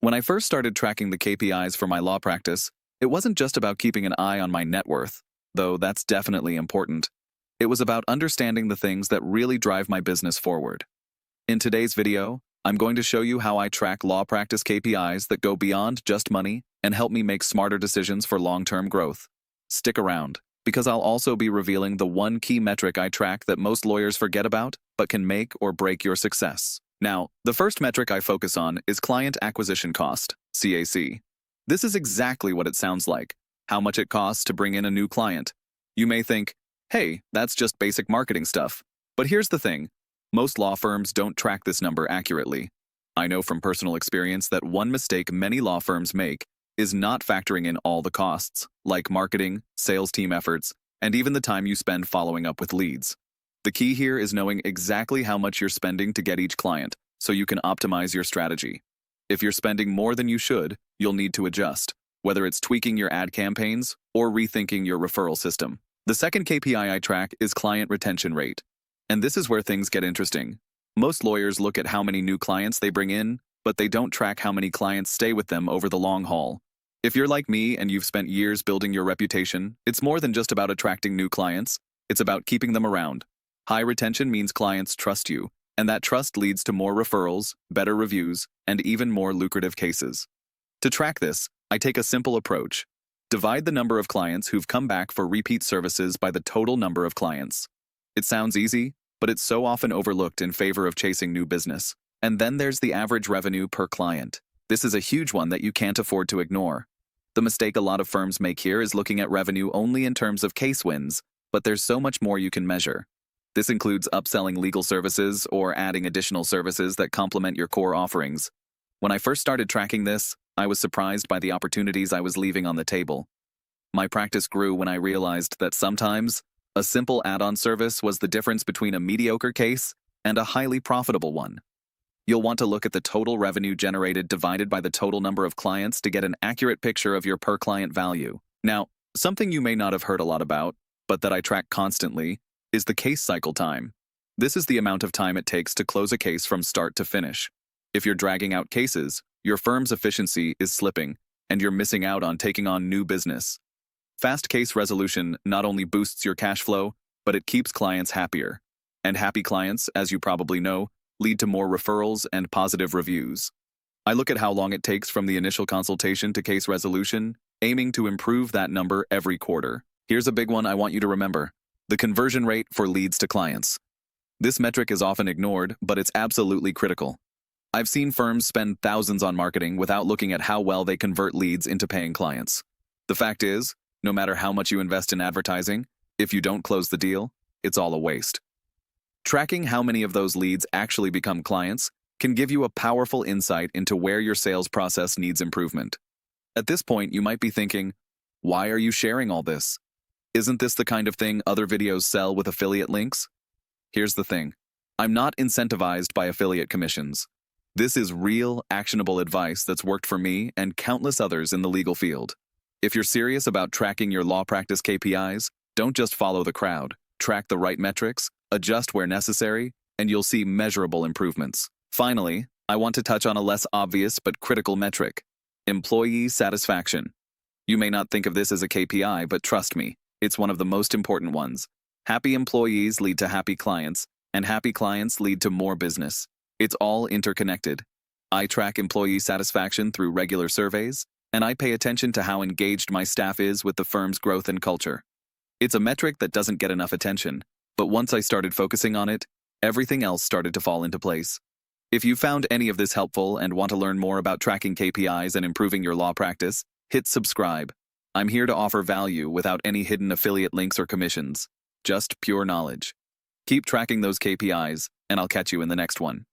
When I first started tracking the KPIs for my law practice, it wasn't just about keeping an eye on my net worth, though that's definitely important. It was about understanding the things that really drive my business forward. In today's video, I'm going to show you how I track law practice KPIs that go beyond just money and help me make smarter decisions for long-term growth. Stick around, because I'll also be revealing the one key metric I track that most lawyers forget about, but can make or break your success. Now, the first metric I focus on is client acquisition cost, CAC. This is exactly what it sounds like, how much it costs to bring in a new client. You may think, hey, that's just basic marketing stuff. But here's the thing, most law firms don't track this number accurately. I know from personal experience that one mistake many law firms make is not factoring in all the costs, like marketing, sales team efforts, and even the time you spend following up with leads. The key here is knowing exactly how much you're spending to get each client, so you can optimize your strategy. If you're spending more than you should, you'll need to adjust, whether it's tweaking your ad campaigns or rethinking your referral system. The second KPI I track is client retention rate. And this is where things get interesting. Most lawyers look at how many new clients they bring in, but they don't track how many clients stay with them over the long haul. If you're like me and you've spent years building your reputation, it's more than just about attracting new clients, it's about keeping them around. High retention means clients trust you, and that trust leads to more referrals, better reviews, and even more lucrative cases. To track this, I take a simple approach. Divide the number of clients who've come back for repeat services by the total number of clients. It sounds easy, but it's so often overlooked in favor of chasing new business. And then there's the average revenue per client. This is a huge one that you can't afford to ignore. The mistake a lot of firms make here is looking at revenue only in terms of case wins, but there's so much more you can measure. This includes upselling legal services or adding additional services that complement your core offerings. When I first started tracking this, I was surprised by the opportunities I was leaving on the table. My practice grew when I realized that sometimes a simple add-on service was the difference between a mediocre case and a highly profitable one. You'll want to look at the total revenue generated divided by the total number of clients to get an accurate picture of your per-client value. Now, something you may not have heard a lot about, but that I track constantly, is the case cycle time. This is the amount of time it takes to close a case from start to finish. If you're dragging out cases, your firm's efficiency is slipping, and you're missing out on taking on new business. Fast case resolution not only boosts your cash flow, but it keeps clients happier. And happy clients, as you probably know, lead to more referrals and positive reviews. I look at how long it takes from the initial consultation to case resolution, aiming to improve that number every quarter. Here's a big one I want you to remember: the conversion rate for leads to clients. This metric is often ignored, but it's absolutely critical. I've seen firms spend thousands on marketing without looking at how well they convert leads into paying clients. The fact is, no matter how much you invest in advertising, if you don't close the deal, it's all a waste. Tracking how many of those leads actually become clients can give you a powerful insight into where your sales process needs improvement. At this point, you might be thinking, why are you sharing all this? Isn't this the kind of thing other videos sell with affiliate links? Here's the thing. I'm not incentivized by affiliate commissions. This is real, actionable advice that's worked for me and countless others in the legal field. If you're serious about tracking your law practice KPIs, don't just follow the crowd. Track the right metrics, adjust where necessary, and you'll see measurable improvements. Finally, I want to touch on a less obvious but critical metric: employee satisfaction. You may not think of this as a KPI, but trust me, it's one of the most important ones. Happy employees lead to happy clients, and happy clients lead to more business. It's all interconnected. I track employee satisfaction through regular surveys, and I pay attention to how engaged my staff is with the firm's growth and culture. It's a metric that doesn't get enough attention, but once I started focusing on it, everything else started to fall into place. If you found any of this helpful and want to learn more about tracking KPIs and improving your law practice, hit subscribe. I'm here to offer value without any hidden affiliate links or commissions, just pure knowledge. Keep tracking those KPIs, and I'll catch you in the next one.